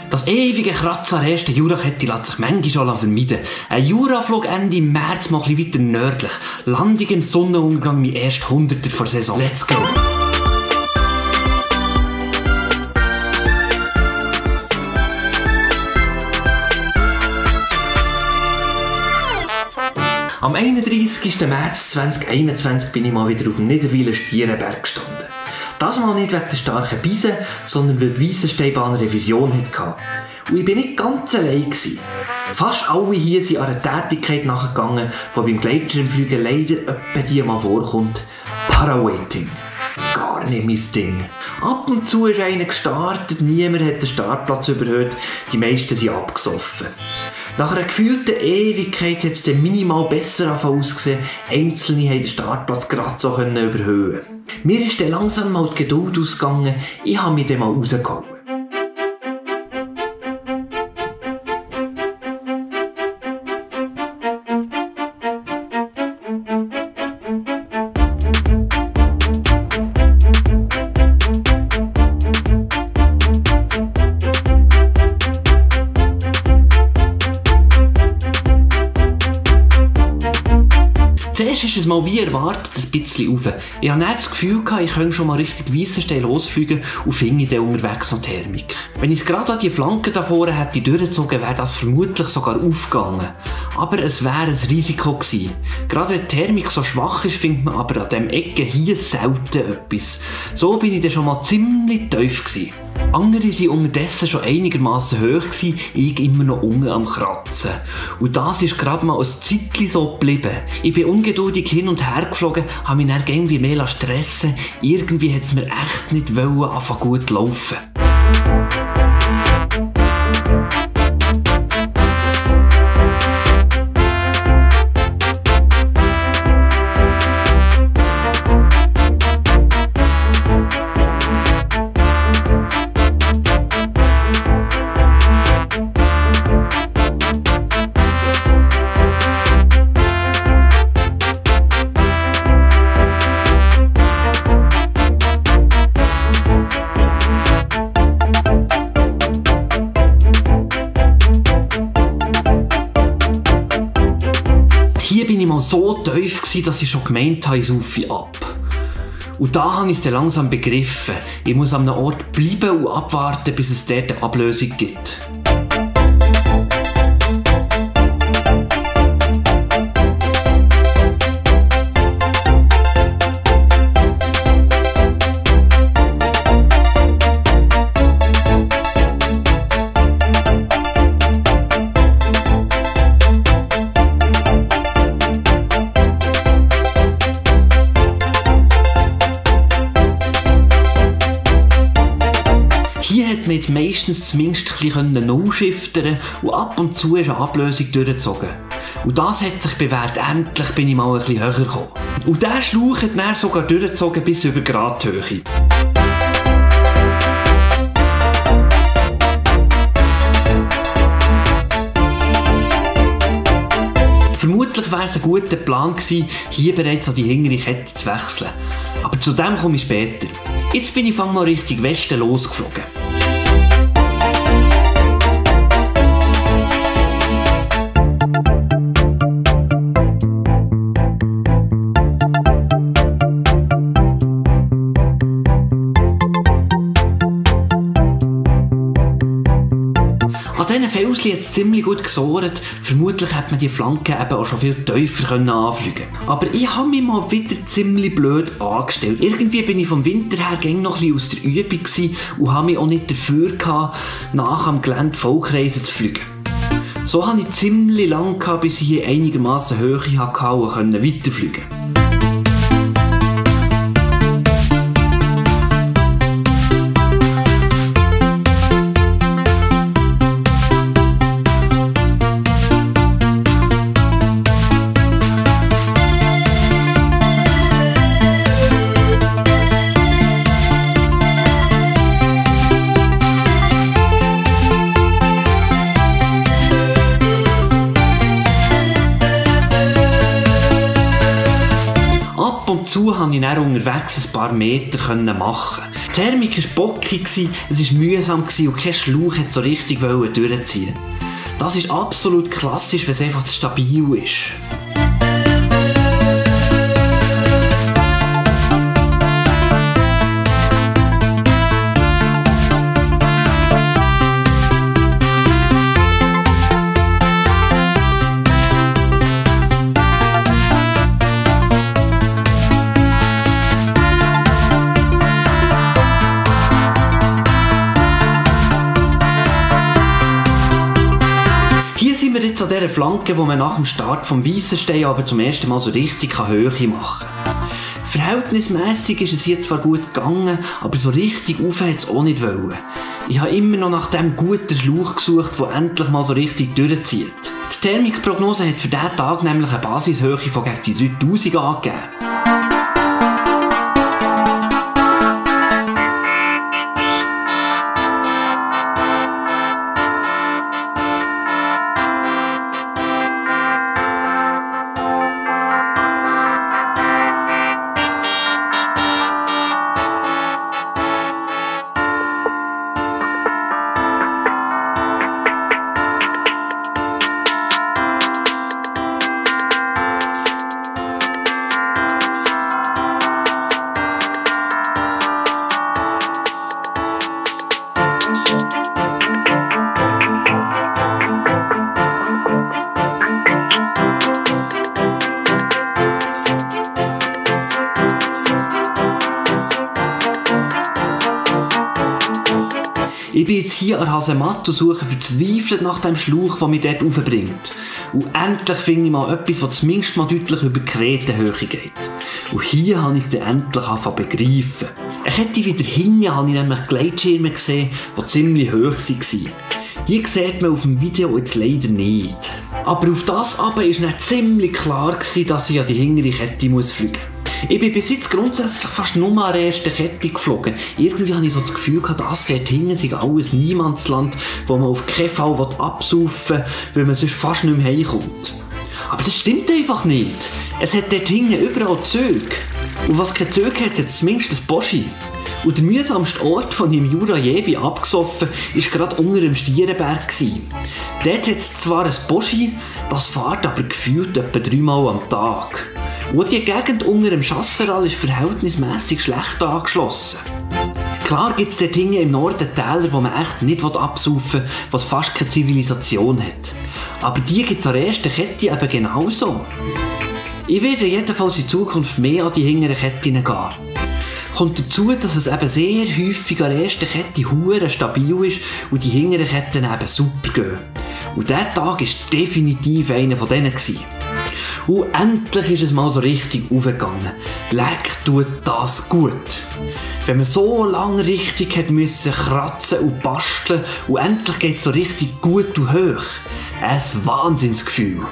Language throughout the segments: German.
Das ewige Kratzen an der ersten Jurakette lässt sich manchmal schon vermeiden. Ein Juraflug Ende März mal ein bisschen weiter nördlich. Landung im Sonnenuntergang mein erst Hunderter vor Saison. Let's go! Am 31. März 2021 bin ich mal wieder auf dem Niederwiler Stierenberg gestanden. Das mal nicht wegen der starken Beise, sondern weil die Weissensteinbahn eine Revision hatte. Und ich war nicht ganz allein. Fast alle hier sind einer Tätigkeit nachgegangen, die beim Gleitschirmfliegen leider etwa die mal vorkommt. Parawaiting. Gar nicht mein Ding. Ab und zu ist einer gestartet, niemand hat den Startplatz überhört, die meisten sind abgesoffen. Nach einer gefühlten Ewigkeit hat es dann minimal besser ausgesehen, Einzelne haben den Startplatz gerade so überhöhen. Mir ist dann langsam mal die Geduld ausgegangen, ich habe mich dann mal rausgehauen. Zuerst ist es mal wie erwartet ein bisschen rauf. Ich hatte nicht das Gefühl, ich könnte schon mal richtig Weissenstein losfliegen und finde dann unterwegs noch Thermik. Wenn ich es gerade an die Flanke da vorne hätte durchgezogen, wäre das vermutlich sogar aufgegangen. Aber es wäre ein Risiko gewesen. Gerade wenn die Thermik so schwach ist, findet man aber an diesem Ecken hier selten etwas. So bin ich dann schon mal ziemlich tief gewesen. Andere waren unterdessen schon einigermaßen hoch gewesen, ich immer noch unten am Kratzen. Und das ist gerade mal ein Zeitchen so geblieben. Ich bin ungeduldig hin und her geflogen, habe mich dann irgendwie mehr stressen. Irgendwie hat es mir echt nicht anfangen gut laufen. Hier bin ich mal so tief gewesen, dass ich schon gemeint habe, ich saufe ab. Und da habe ich es dann langsam begriffen. Ich muss an einem Ort bleiben und abwarten, bis es dort eine Ablösung gibt. Hier hat man jetzt meistens zumindest ein bisschen nullschiftern und ab und zu ist eine Ablösung durchgezogen. Und das hat sich bewährt, endlich bin ich mal ein bisschen höher gekommen. Und der Schlauch hat dann sogar durchgezogen bis über Gradhöhe. Vermutlich wäre es ein guter Plan gewesen, hier bereits an die hintere Kette zu wechseln. Aber zu dem komme ich später. Jetzt bin ich mal Richtung Westen losgeflogen. An diesen Felsen hat es ziemlich gut gesohrt. Vermutlich hätte man die Flanken eben auch schon viel tiefer anfliegen können. Aber ich habe mich mal wieder ziemlich blöd angestellt. Irgendwie bin ich vom Winter her noch ein bisschen aus der Übung und habe mich auch nicht dafür gehabt, nach am Gelände Vollkreise zu fliegen. So hatte ich ziemlich lange gehabt, bis ich hier einigermaßen Höhe hatte und weiterfliegen konnte. Ab und zu konnte ich dann unterwegs ein paar Meter machen. Die Thermik war bockig, es war mühsam und kein Schlauch wollte so richtig durchziehen. Das ist absolut klassisch, wenn es einfach zu stabil ist. Hier sind wir jetzt an dieser Flanke, wo man nach dem Start vom Weissenstein aber zum ersten Mal so richtig Höhe machen kann. Verhältnismässig ist es hier zwar gut gegangen, aber so richtig rauf hat es auch nicht wollen. Ich habe immer noch nach dem guten Schlauch gesucht, der endlich mal so richtig durchzieht. Die Thermikprognose hat für diesen Tag nämlich eine Basishöhe von gegen die 3000 angegeben. Ich bin jetzt hier an der Hasematte und suche verzweifelt nach dem Schlauch, der mich dort raufbringt. Und endlich finde ich mal etwas, das zumindest mal deutlich über die Kretenhöhe geht. Und hier habe ich es dann endlich begreifen. Eine Kette wieder hinten habe ich nämlich Gleitschirme gesehen, die ziemlich hoch waren. Die sieht man auf dem Video jetzt leider nicht. Aber auf das aber war dann ziemlich klar, dass ich an die hintere Kette fliegen muss. Ich bin bis jetzt grundsätzlich fast nur an der ersten Kette geflogen. Irgendwie hatte ich so das Gefühl, dass dort hinten sei alles Niemandsland, wo man auf keinen Fall absaufen will, weil man sonst fast nicht mehr heimkommt. Aber das stimmt einfach nicht. Es hat dort hinten überall Züge. Und was keine Züge hat, hat zumindest das Boschi. Und der mühsamste Ort, von dem Jura je abgesoffen, war gerade unter dem Stierenberg. Dort hat es zwar ein Boschi, das fährt aber gefühlt etwa 3-mal am Tag. Und die Gegend unter dem Chasseral ist verhältnismässig schlecht angeschlossen. Klar gibt es dort hinten im Norden Täler, wo man echt nicht absaufen will, was fast keine Zivilisation hat. Aber die gibt es an der ersten Kette eben genauso. Ich werde jedenfalls in Zukunft mehr an die hinteren Ketten gehen. Kommt dazu, dass es eben sehr häufig an der ersten Kette hure stabil ist und die hinteren Ketten eben super gehen. Und dieser Tag war definitiv einer von denen. Und endlich ist es mal so richtig aufgegangen. Leck tut das gut. Wenn man so lange richtig hat müssen kratzen und basteln und endlich geht es so richtig gut und hoch. Ein Wahnsinnsgefühl.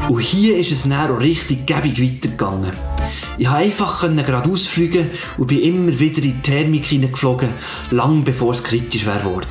Und hier ist es dann auch richtig gäbig weitergegangen. Ich konnte einfach geradeaus fliegen und bin immer wieder in die Thermik hineingeflogen, lang bevor es kritisch wurde.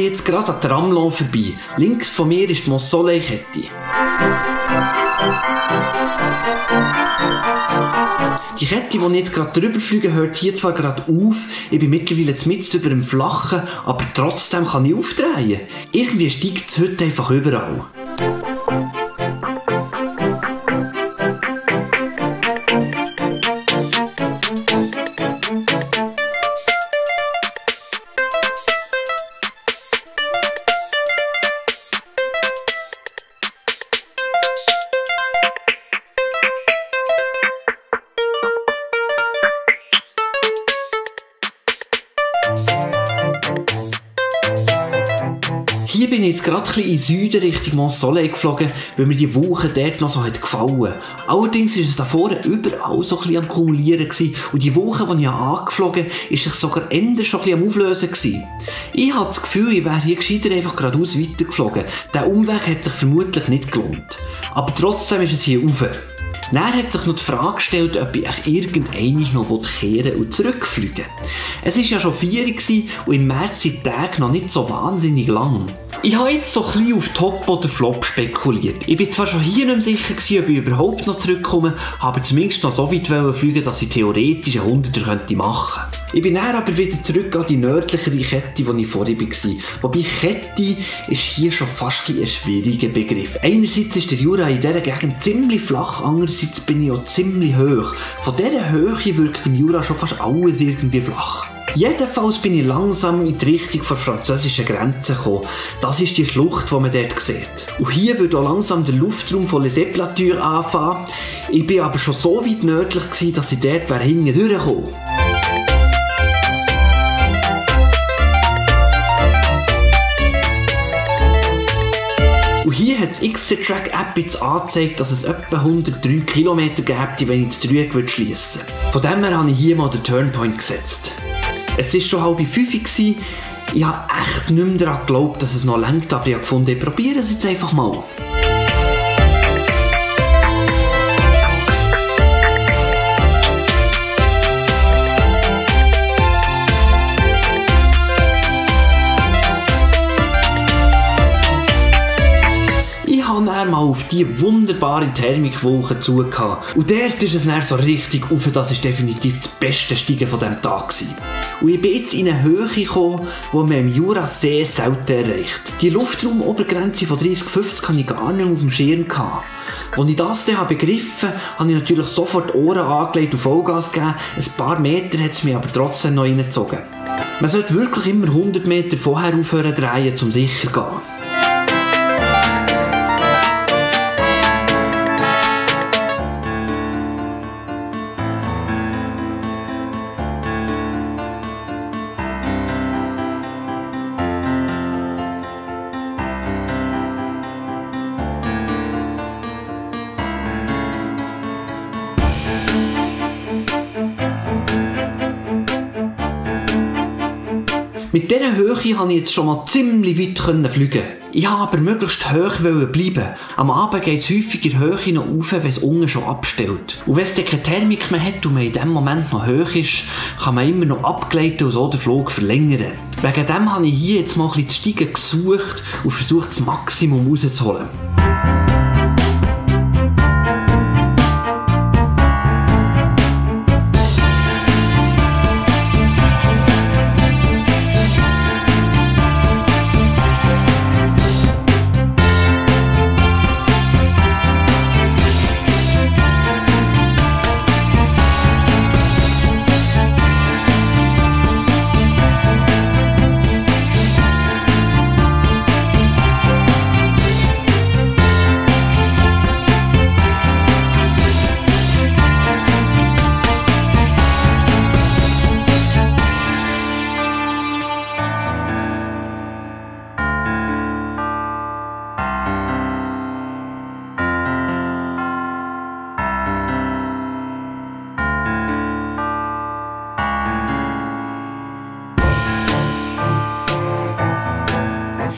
bin jetzt gerade an Tramlo vorbei. Links von mir ist die Mont-Soleil-Kette. Die Kette, die ich jetzt gerade drüber fliege, hört hier zwar gerade auf, ich bin mittlerweile mitten über dem Flachen, aber trotzdem kann ich aufdrehen. Irgendwie steigt es heute einfach überall. Hier bin ich jetzt gerade ein bisschen in Süden Richtung Mont-Soleil geflogen, weil mir die Woche dort noch so hat gefallen. Allerdings war es da vorne überall so ein bisschen am Kumulieren gewesen, und die Woche, die ich angeflogen bin, ist sich sogar Ende schon ein bisschen am Auflösen gewesen. Ich hatte das Gefühl, ich wäre hier gescheiter einfach geradeaus weitergeflogen. Der Umweg hat sich vermutlich nicht gelohnt. Aber trotzdem ist es hier rauf. Dann hat sich noch die Frage gestellt, ob ich irgendeinmal noch kehren und zurückfliegen will. Es war ja schon 4 Uhr und im März sind die Tage noch nicht so wahnsinnig lang. Ich habe jetzt so ein bisschen auf Top oder Flop spekuliert. Ich bin zwar schon hier nicht mehr sicher gewesen, ob ich überhaupt noch zurückkomme, aber zumindest noch so weit fliegen, dass ich theoretisch einen 100er machen könnte. Ich bin dann aber wieder zurück an die nördlichere Kette, wo ich vorher war. Wobei Kette ist hier schon fast ein schwieriger Begriff. Einerseits ist der Jura in dieser Gegend ziemlich flach, andererseits bin ich auch ziemlich hoch. Von dieser Höhe wirkt im Jura schon fast alles irgendwie flach. Jedenfalls bin ich langsam in die Richtung der französischen Grenze gekommen. Das ist die Schlucht, die man dort sieht. Und hier wird auch langsam der Luftraum von Les Éplatures anfangen. Ich war aber schon so weit nördlich gewesen, dass ich dort hinten durchgekommen. Und hier hat die XC-Track-App jetzt angezeigt, dass es etwa 103 Kilometer gäbe, wenn ich das Dreieck schliessen würde. Von dem her habe ich hier mal den Turnpoint gesetzt. Es war schon 4:30 Uhr. Ich habe echt nicht mehr daran geglaubt, dass es noch reicht, aber ich habe gefunden, ich probiere es jetzt einfach mal. Ich habe dann mal auf diese wunderbare Thermikwolke zugehabt. Und dort ist es dann so richtig rauf, das war definitiv das beste Steigen von diesem Tag gewesen. Und ich bin jetzt in eine Höhe gekommen, die man im Jura sehr selten erreicht. Die Luftraumobergrenze von 30-50 hatte ich gar nicht mehr auf dem Schirm gehabt. Als ich das dann begriffen habe, habe ich natürlich sofort die Ohren angelegt und Vollgas gegeben. Ein paar Meter hat es mich aber trotzdem noch reingezogen. Man sollte wirklich immer 100 Meter vorher aufhören drehen, um sicher zu gehen. Mit dieser Höhe konnte ich jetzt schon mal ziemlich weit fliegen. Ich wollte aber möglichst hoch bleiben. Am Abend geht es häufig in der Höhe noch rauf, wenn es unten schon abstellt. Und wenn es dann keine Thermik mehr hat und man in diesem Moment noch hoch ist, kann man immer noch abgleiten und so den Flug verlängern. Wegen dem habe ich hier jetzt mal ein bisschen die Steige gesucht und versucht, das Maximum rauszuholen.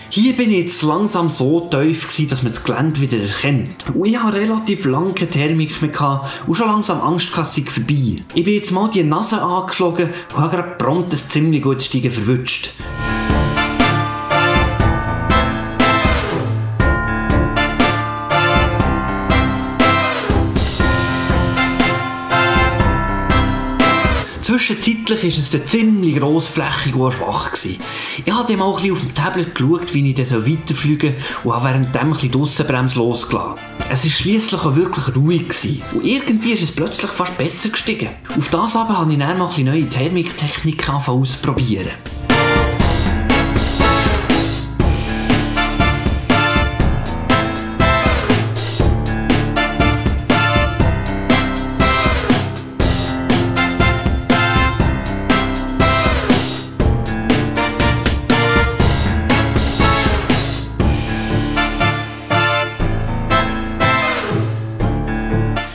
Hier bin ich jetzt langsam so tief gewesen, dass man das Gelände wieder erkennt. Und ich hatte relativ lange keine Thermik mehr gehabt und schon langsam Angst, dass sie vorbei. Ich bin jetzt mal die Nase angeflogen und habe gerade prompt ein ziemlich gutes Steigen verwünscht. Zwischenzeitlich war es dann ziemlich grossflächig und schwach. Ich habe dann mal ein bisschen auf dem Tablet geschaut, wie ich dann weiterfliegen soll und habe währenddem ein bisschen die Aussenbremse losgelassen. Es war schliesslich auch wirklich ruhig und irgendwie ist es plötzlich fast besser gestiegen. Auf das aber habe ich dann mal ein bisschen neue Thermiktechnik ausprobieren.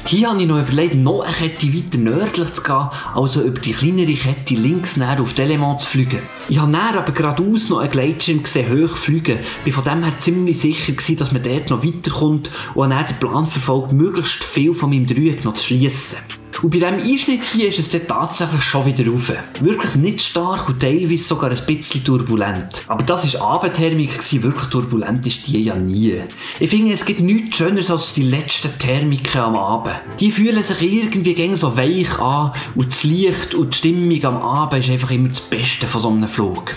Hier habe ich noch überlegt, noch eine Kette weiter nördlich zu gehen, also über die kleinere Kette links näher auf Delémont zu fliegen. Ich habe näher aber geradeaus noch einen Gleitschirm gesehen, hoch fliegen. Ich war von dem her ziemlich sicher gewesen, dass man dort noch weiterkommt und habe dann den Plan verfolgt, möglichst viel von meinem Dreieck noch zu schliessen. Und bei diesem Einschnitt hier ist es dann tatsächlich schon wieder rauf. Wirklich nicht stark und teilweise sogar ein bisschen turbulent. Aber das war Abendthermik, wirklich turbulent ist die ja nie. Ich finde, es gibt nichts Schöneres als die letzten Thermiken am Abend. Die fühlen sich irgendwie gäng so weich an und das Licht und die Stimmung am Abend ist einfach immer das Beste von so einem Flug.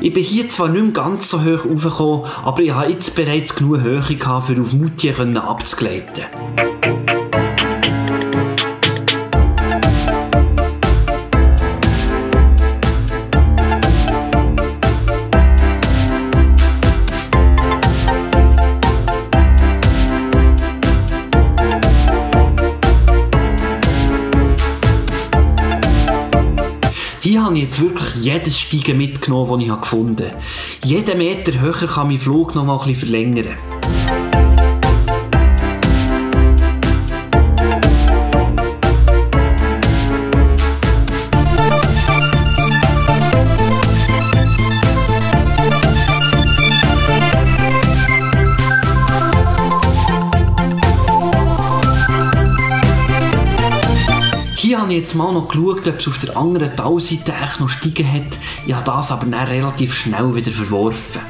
Ich bin hier zwar nicht mehr ganz so hoch raufgekommen, aber ich habe jetzt bereits genug Höhe gehabt, um auf Moutier abzugleiten. Hier habe ich jetzt wirklich jedes Steigen mitgenommen, das ich gefunden habe. Jeden Meter höher kann mein Flug noch mal ein bisschen verlängern. Hier habe ich jetzt mal noch geschaut, ob es auf der anderen Talseite echt noch Steigen hat. Ich habe das aber dann relativ schnell wieder verworfen.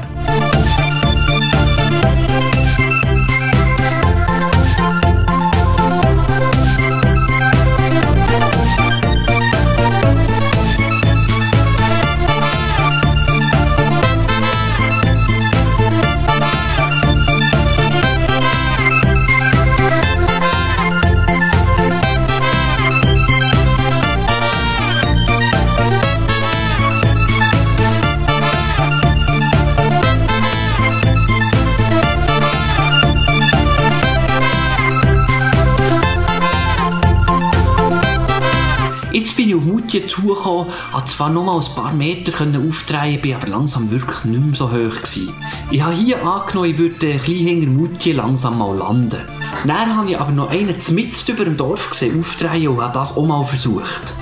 Jetzt bin ich auf Moutier zugekommen, konnte zwar noch mal ein paar Meter aufdrehen, bin aber langsam wirklich nicht mehr so hoch gewesen. Ich habe hier angenommen, ich würde ein bisschen hinter Moutier langsam mal landen. Dann habe ich aber noch einen mitten über dem Dorf gesehen, aufdrehen und habe das auch mal versucht.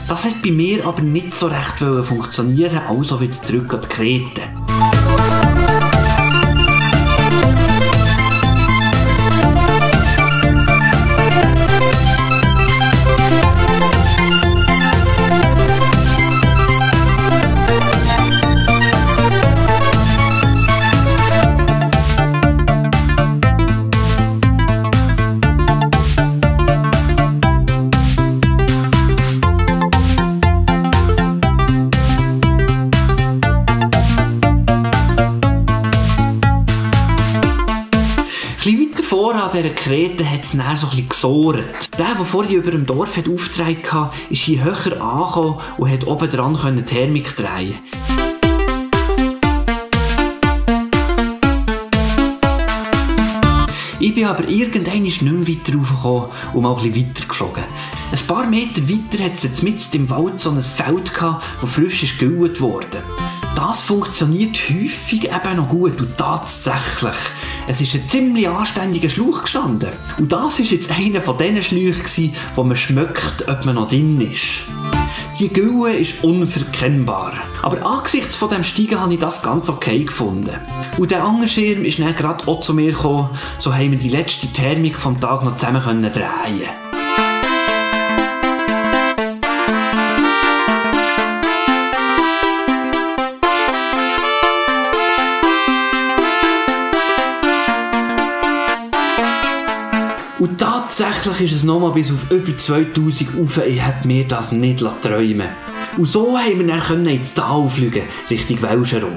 Das hat bei mir aber nicht so recht funktionieren, also wieder zurück an die Krete. An dieser Krete hat es dann so ein bisschen gesohrt. Der vorher über dem Dorf aufgetragen hatte, ist hier höher angekommen und hat oben dran Thermik drehen. Ich bin aber irgendwann nicht mehr weiter raufgekommen und mal ein bisschen weiter geflogen. Ein paar Meter weiter hat es jetzt mitten im Wald so ein Feld gehabt, das frisch gegüllt wurde. Das funktioniert häufig eben noch gut und tatsächlich. Es ist ein ziemlich anständiger Schlauch gestanden. Und das war jetzt einer von diesen Schläuchen, wo man schmeckt, ob man noch drin ist. Die Gülle ist unverkennbar. Aber angesichts von dem Steigen habe ich das ganz okay gefunden. Und der andere Schirm ist dann gerade auch zu mir gekommen, so haben wir die letzte Thermik vom Tag noch zusammen drehen. Tatsächlich ist es nochmal bis auf über 2000 rauf, ich hätte mir das nicht träumen lassen. Und so haben wir dann ins Tal fliegen, Richtung Welschenrohr.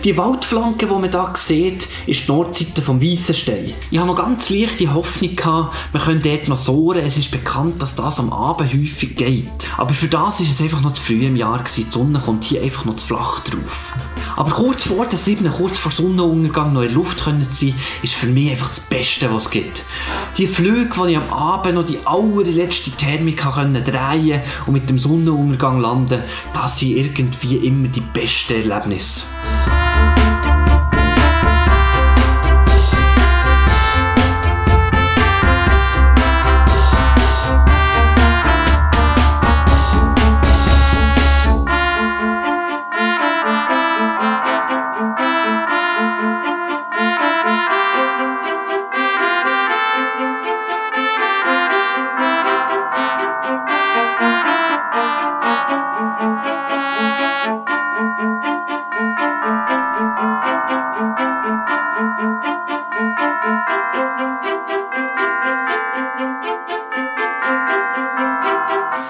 Die Waldflanke, die man hier sieht, ist die Nordseite vom Weissenstein. Ich hatte noch ganz leichte Hoffnung gehabt, wir können dort noch sohren. Es ist bekannt, dass das am Abend häufig geht. Aber für das war es einfach noch zu früh im Jahr gewesen. Die Sonne kommt hier einfach noch zu flach drauf. Aber kurz vor der 7, kurz vor Sonnenuntergang noch in der Luft zu sein, ist für mich einfach das Beste, was es gibt. Die Flüge, wo ich am Abend noch die allerletzte Thermik drehen konnte und mit dem Sonnenuntergang landen, das sind irgendwie immer die besten Erlebnisse.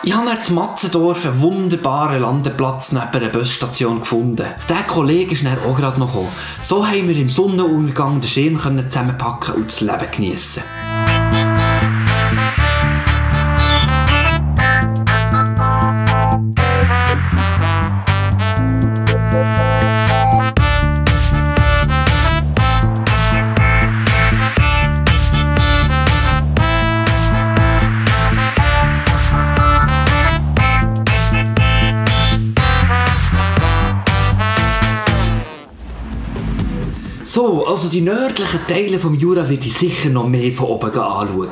Ich habe in Matzendorf einen wunderbaren Landeplatz neben einer Busstation gefunden. Der Kollege ist dann auch gerade noch gekommen. So haben wir im Sonnenuntergang den Schirm zusammenpacken und das Leben geniessen. So, also die nördlichen Teile vom Jura werde ich sicher noch mehr von oben anschauen.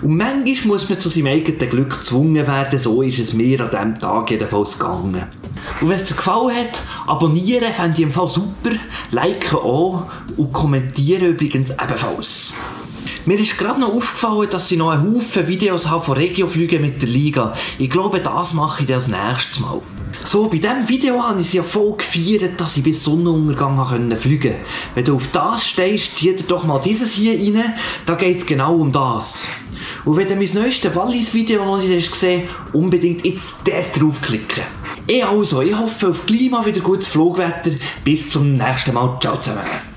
Und manchmal muss man zu seinem eigenen Glück gezwungen werden, so ist es mir an diesem Tag jedenfalls gegangen. Und wenn es dir gefallen hat, abonnieren fände ich im Fall super, liken auch und kommentieren übrigens ebenfalls. Mir ist gerade noch aufgefallen, dass ich noch einen Haufen Videos habe von Regioflügen mit der Liga. Ich glaube, das mache ich dann als nächstes Mal. So, bei diesem Video habe ich es ja voll gefeiert, dass ich bis Sonnenuntergang fliegen konnte. Wenn du auf das stehst, zieh dir doch mal dieses hier rein, da geht es genau um das. Und wenn du mein neuestes Wallis-Video noch nicht gesehen hast, unbedingt jetzt dort draufklicken. Ich hoffe auf Klima, wieder gutes Flugwetter. Bis zum nächsten Mal. Ciao zusammen.